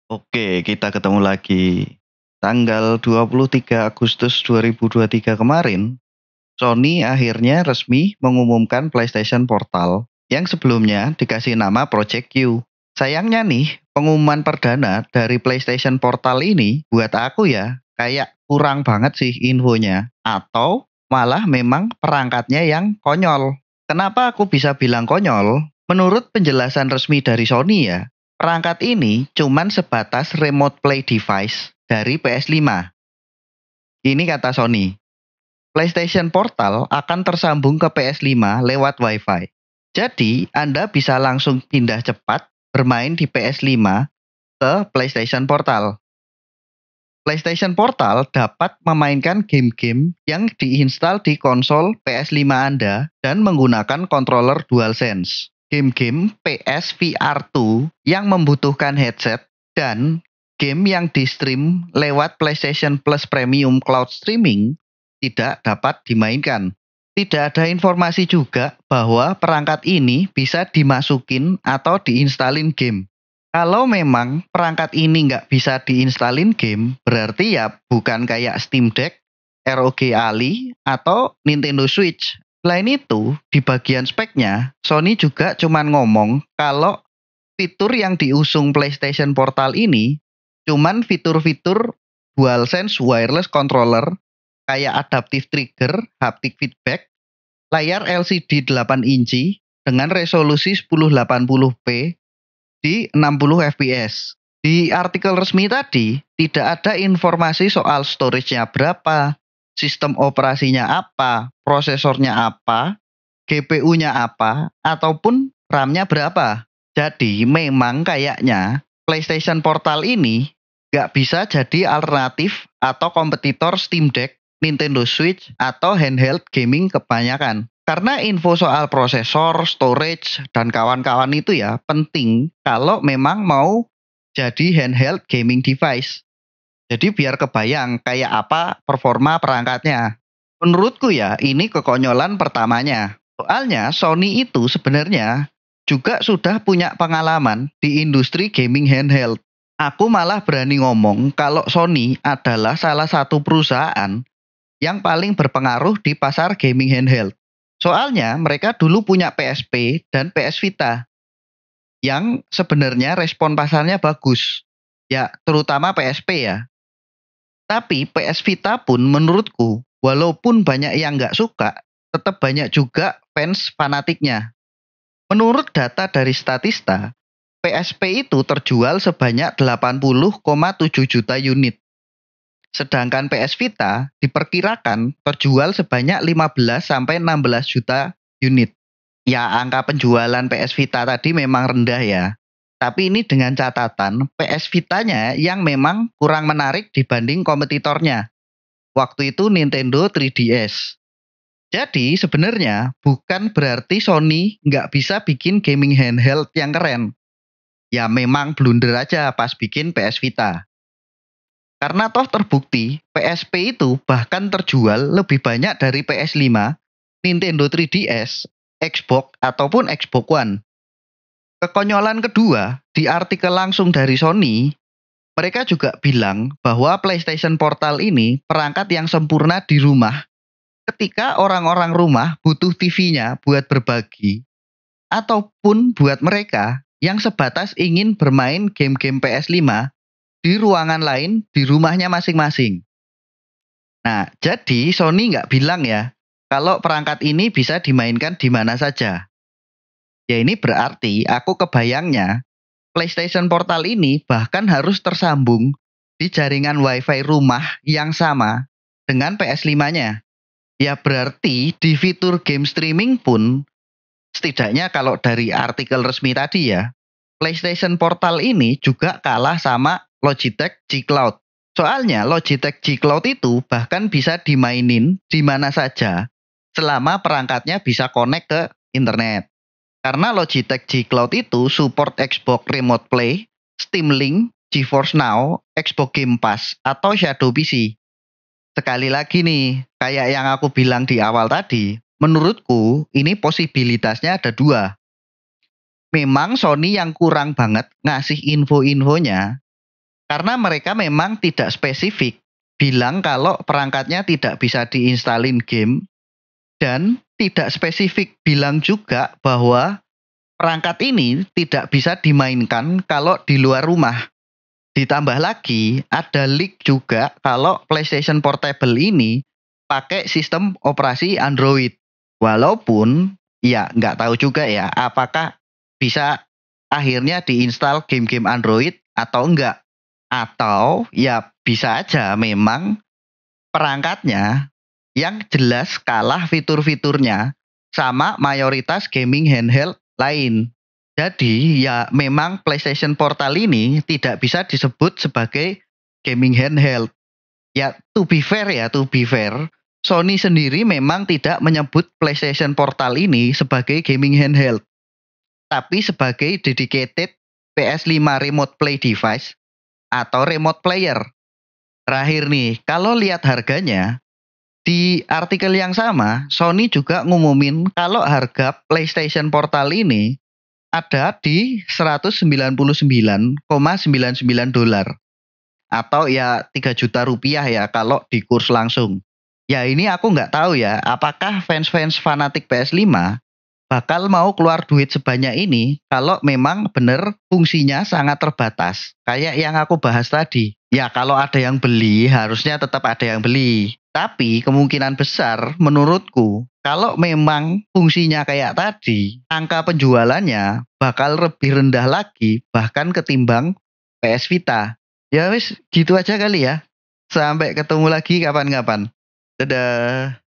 Oke, kita ketemu lagi. Tanggal 23 Agustus 2023 kemarin, Sony akhirnya resmi mengumumkan PlayStation Portal yang sebelumnya dikasih nama Project Q. Sayangnya nih, pengumuman perdana dari PlayStation Portal ini buat aku ya, kayak kurang banget sih infonya. Atau malah memang perangkatnya yang konyol. Kenapa aku bisa bilang konyol? Menurut penjelasan resmi dari Sony ya, perangkat ini cuman sebatas remote play device dari PS5. Ini kata Sony. PlayStation Portal akan tersambung ke PS5 lewat Wi-Fi. Jadi, Anda bisa langsung pindah cepat bermain di PS5 ke PlayStation Portal. PlayStation Portal dapat memainkan game-game yang diinstal di konsol PS5 Anda dan menggunakan controller DualSense. Game-game PS VR2 yang membutuhkan headset dan game yang di-stream lewat PlayStation Plus Premium Cloud Streaming tidak dapat dimainkan. Tidak ada informasi juga bahwa perangkat ini bisa dimasukin atau diinstalin game. Kalau memang perangkat ini nggak bisa diinstalin game, berarti ya bukan kayak Steam Deck, ROG Ally, atau Nintendo Switch. Selain itu, di bagian speknya, Sony juga cuman ngomong kalau fitur yang diusung PlayStation Portal ini cuman fitur-fitur DualSense Wireless Controller, kayak adaptive trigger, haptic feedback, layar LCD 8 inci dengan resolusi 1080p di 60 fps. Di artikel resmi tadi, tidak ada informasi soal storage-nya berapa, sistem operasinya apa, prosesornya apa, GPU-nya apa, ataupun RAM-nya berapa. Jadi memang kayaknya PlayStation Portal ini nggak bisa jadi alternatif atau kompetitor Steam Deck, Nintendo Switch, atau handheld gaming kebanyakan. Karena info soal prosesor, storage, dan kawan-kawan itu ya penting kalau memang mau jadi handheld gaming device. Jadi biar kebayang kayak apa performa perangkatnya. Menurutku ya ini kekonyolan pertamanya. Soalnya Sony itu sebenarnya juga sudah punya pengalaman di industri gaming handheld. Aku malah berani ngomong kalau Sony adalah salah satu perusahaan yang paling berpengaruh di pasar gaming handheld. Soalnya mereka dulu punya PSP dan PS Vita yang sebenarnya respon pasarnya bagus. Ya, terutama PSP ya. Tapi PS Vita pun menurutku, walaupun banyak yang nggak suka, tetap banyak juga fans fanatiknya. Menurut data dari Statista, PSP itu terjual sebanyak 80,7 juta unit. Sedangkan PS Vita diperkirakan terjual sebanyak 15 sampai 16 juta unit. Ya, angka penjualan PS Vita tadi memang rendah ya. Tapi ini dengan catatan PS Vita-nya yang memang kurang menarik dibanding kompetitornya. Waktu itu Nintendo 3DS. Jadi sebenarnya bukan berarti Sony nggak bisa bikin gaming handheld yang keren. Ya memang blunder aja pas bikin PS Vita. Karena toh terbukti PSP itu bahkan terjual lebih banyak dari PS5, Nintendo 3DS, Xbox ataupun Xbox One. Kekonyolan kedua, di artikel langsung dari Sony, mereka juga bilang bahwa PlayStation Portal ini perangkat yang sempurna di rumah ketika orang-orang rumah butuh TV-nya buat berbagi ataupun buat mereka yang sebatas ingin bermain game-game PS5 di ruangan lain di rumahnya masing-masing. Nah, jadi Sony nggak bilang ya kalau perangkat ini bisa dimainkan di mana saja. Ya ini berarti aku kebayangnya PlayStation Portal ini bahkan harus tersambung di jaringan Wi-Fi rumah yang sama dengan PS5-nya. Ya berarti di fitur game streaming pun setidaknya kalau dari artikel resmi tadi ya, PlayStation Portal ini juga kalah sama Logitech G Cloud. Soalnya Logitech G Cloud itu bahkan bisa dimainin di mana saja selama perangkatnya bisa connect ke internet. Karena Logitech G Cloud itu support Xbox Remote Play, Steam Link, GeForce Now, Xbox Game Pass, atau Shadow PC. Sekali lagi nih, kayak yang aku bilang di awal tadi, menurutku ini posibilitasnya ada dua. Memang Sony yang kurang banget ngasih info-infonya, Karena mereka memang tidak spesifik bilang kalau perangkatnya tidak bisa diinstalin game dan tidak spesifik bilang juga bahwa perangkat ini tidak bisa dimainkan kalau di luar rumah. Ditambah lagi ada leak juga kalau PlayStation Portable ini pakai sistem operasi Android. Walaupun ya nggak tahu juga ya apakah bisa akhirnya diinstal game-game Android atau enggak. Atau ya bisa aja memang perangkatnya yang jelas kalah fitur-fiturnya sama mayoritas gaming handheld lain. Jadi ya memang PlayStation Portal ini tidak bisa disebut sebagai gaming handheld. Ya to be fair, Sony sendiri memang tidak menyebut PlayStation Portal ini sebagai gaming handheld, tapi sebagai dedicated PS5 remote play device atau remote player. Terakhir nih, kalau lihat harganya, di artikel yang sama, Sony juga ngumumin kalau harga PlayStation Portal ini ada di 199,99 dolar atau ya 3 juta rupiah ya kalau di kurs langsung. Ya ini aku nggak tahu ya, apakah fans-fans fanatik PS5 bakal mau keluar duit sebanyak ini kalau memang bener fungsinya sangat terbatas. Kayak yang aku bahas tadi. Ya kalau ada yang beli, harusnya tetap ada yang beli. Tapi kemungkinan besar menurutku, kalau memang fungsinya kayak tadi, angka penjualannya bakal lebih rendah lagi bahkan ketimbang PS Vita. Ya wis, gitu aja kali ya. Sampai ketemu lagi kapan-kapan. Dadah.